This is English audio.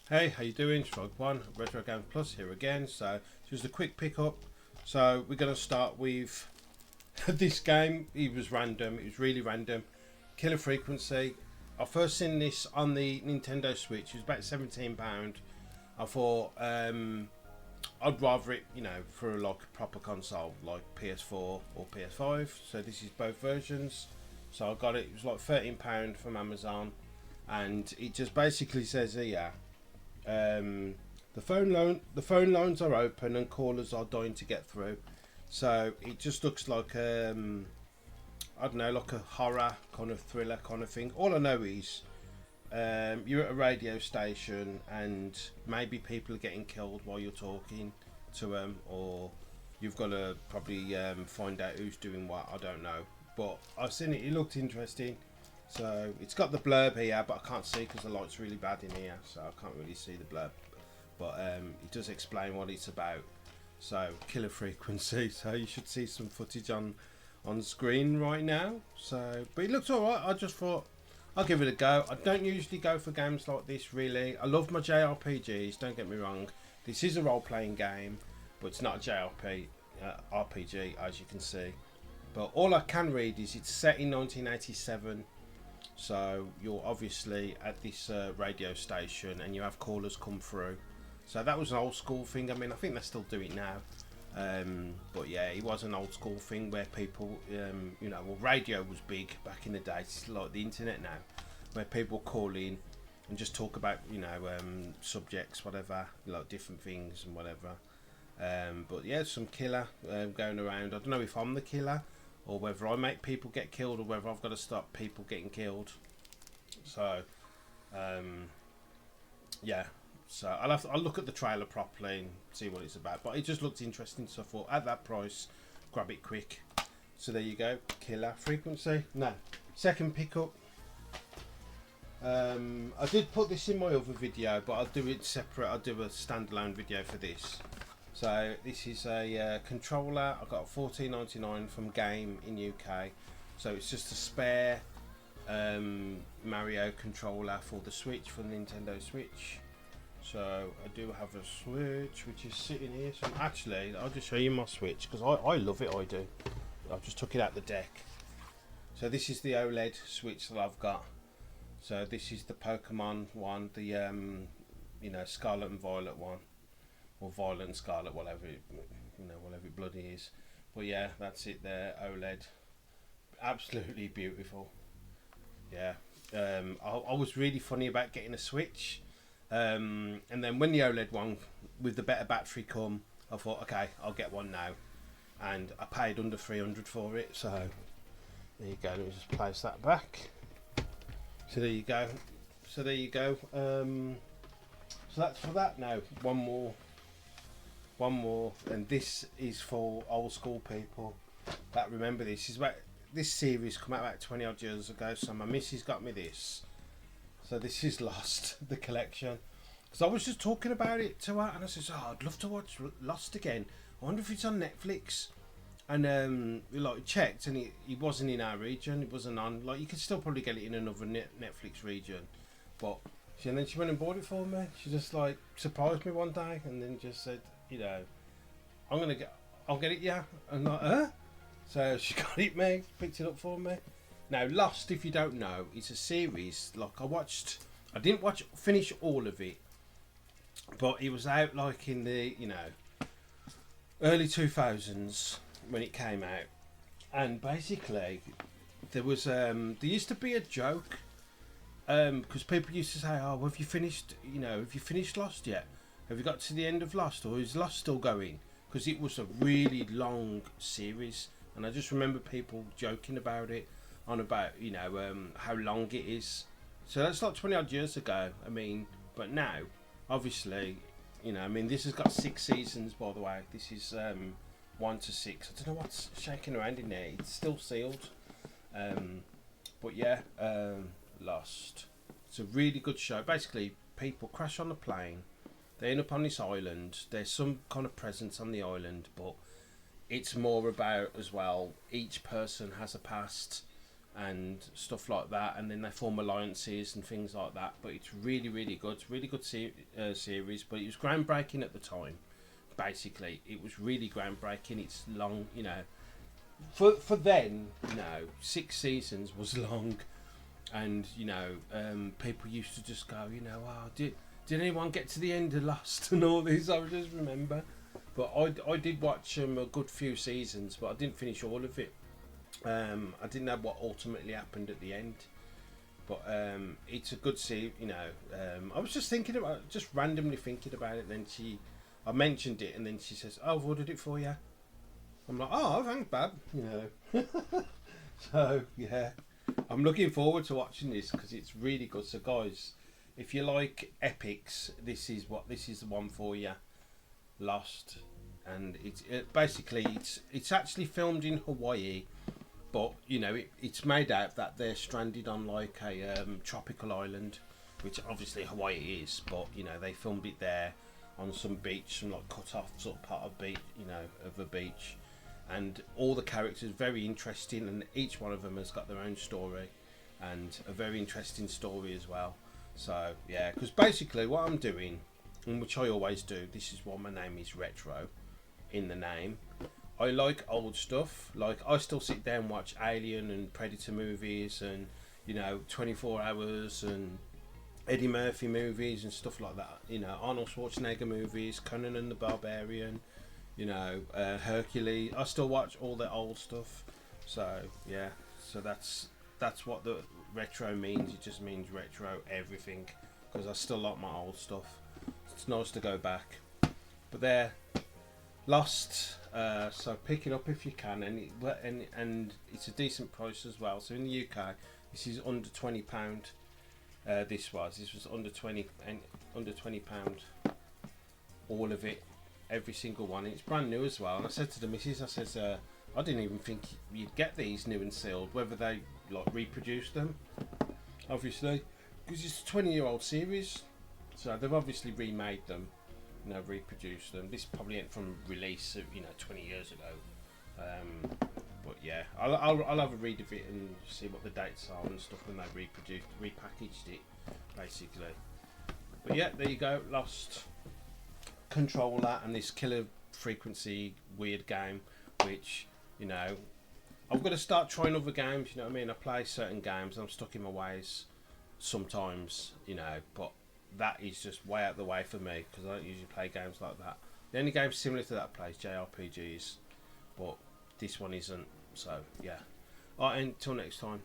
Hey, how you doing? Strike One, Retro Games Plus here again. So just a quick pickup. So we're going to start with this game. It was random. It was really random. Killer Frequency. I first seen this on the Nintendo Switch. It was about £17. I thought I'd rather it, for like a proper console like PS4 or PS5. So this is both versions. So I got it. It was like £13 from Amazon, and it just basically says here. The phone lines are open and callers are dying to get through. So it just looks like I don't know, like a horror kind of thriller kind of thing. All I know is you're at a radio station and maybe people are getting killed while you're talking to them, or you've got to probably find out who's doing what. I don't know, but I've seen it. It looked interesting. So it's got the blurb here, but I can't see because the light's really bad in here, so I can't really see the blurb. But it does explain what it's about. So Killer Frequency. So you should see some footage on screen right now. So, but it looks alright. I just thought I'll give it a go. I don't usually go for games like this really. I love my JRPGs. Don't get me wrong. This is a role-playing game, but it's not a RPG as you can see. But all I can read is it's set in 1987. So you're obviously at this radio station and you have callers come through. So that was an old school thing. I mean, I think they still do it now. But yeah, it was an old school thing where people, well, radio was big back in the day. It's like the internet now, where people call in and just talk about, subjects, whatever, like different things and whatever. But yeah, some killer going around. I don't know if I'm the killer, or whether I make people get killed, or whether I've got to stop people getting killed. So, yeah. So I'll look at the trailer properly and see what it's about. But it just looked interesting, so I thought at that price, grab it quick. So there you go, Killer Frequency. Now, second pickup. I did put this in my other video, but I'll do it separate. I'll do a standalone video for this. So this is a controller. I got a $14.99 from Game in UK. So it's just a spare Mario controller for the Switch, for the Nintendo Switch. So I do have a Switch which is sitting here. So actually, I'll just show you my Switch because I love it. I do. I've just took it out the deck. So this is the OLED Switch that I've got. So this is the Pokemon one, the Scarlet and Violet one. Or Violet and Scarlet, whatever it bloody is. But yeah, that's it there, OLED. Absolutely beautiful. Yeah. I was really funny about getting a Switch. And then when the OLED one with the better battery come, I thought, okay, I'll get one now. And I paid under 300 for it, so there you go. Let me just place that back. So there you go. So that's for that now. One more, and this is for old school people that remember this. This series come out about 20 odd years ago, so my missus got me this. So this is Lost, the collection. Because I was just talking about it to her, and I said, I'd love to watch Lost again. I wonder if it's on Netflix. And we checked, and it wasn't in our region. It wasn't on. You could still probably get it in another Netflix region, but and then she went and bought it for me. She just surprised me one day, and then just said, I'll get it, yeah. And like, huh? So she got it, me, picked it up for me. Now, Lost, if you don't know, it's a series. I didn't finish all of it, but it was out in the early 2000s when it came out, and basically there used to be a joke, because people used to say, "Oh, have you finished Lost yet? Have you got to the end of Lost, or is Lost still going?" Because it was a really long series, and I just remember people joking about it, how long it is. So that's 20 odd years ago. I mean, but now, obviously, this has got 6 seasons, by the way. This is 1 to 6. I don't know what's shaking around in there. It's still sealed. But yeah, Lost. It's a really good show. Basically, people crash on the plane. They end up on this island. There's some kind of presence on the island, but it's more about, as well, each person has a past, and stuff like that, and then they form alliances and things like that. But it's really, really good. It's a really good series, but it was groundbreaking at the time. Basically, it was really groundbreaking. It's long, you know, for then, you know, 6 seasons was long, and you know, people used to just go, you know, oh, did anyone get to the end of Lost and all this? I just remember, but I did watch a good few seasons, but I didn't finish all of it. I didn't know what ultimately happened at the end, but it's a good series, you know. I was just thinking about, just randomly thinking about it. Then I mentioned it, and then she says, "Oh, I've ordered it for you." I'm like, "Oh, thanks, Bab." You know. So yeah, I'm looking forward to watching this because it's really good. So guys, if you like epics, this is the one for you. Lost, and basically it's actually filmed in Hawaii, but you know it's made out that they're stranded on like a tropical island, which obviously Hawaii is, but you know they filmed it there on some beach, some like cut off sort of part of beach, you know, of a beach, and all the characters very interesting, and each one of them has got their own story, and a very interesting story as well. So yeah, because basically what I'm doing, and which I always do, this is why my name is Retro in the name. I like old stuff. Like I still sit there and watch Alien and Predator movies, and you know 24 Hours and Eddie Murphy movies and stuff like that. You know, Arnold Schwarzenegger movies, Conan and the Barbarian, you know, Hercules. I still watch all the old stuff. So yeah, so that's what the retro means. It just means retro everything, because I still like my old stuff. It's nice to go back. But there, Lost. So pick it up if you can, and it's a decent price as well. So in the UK, this is under £20. This was under £20 all of it, every single one. And it's brand new as well. And I said to the missus, I says, I didn't even think you'd get these new and sealed, whether they like reproduce them, obviously, because it's a 20-year-old series, so they've obviously remade them, you know, reproduced them. This probably ain't from release of, you know, 20 years ago. But yeah, I'll have a read of it and see what the dates are and stuff when they repackaged it, basically. But yeah, there you go, Lost. Control that, and this killer frequency weird game, which, you know, I've got to start trying other games, you know what I mean? I play certain games and I'm stuck in my ways sometimes, you know, but that is just way out of the way for me, because I don't usually play games like that. The only game similar to that I play is JRPGs, but this one isn't. So yeah, alright, until next time.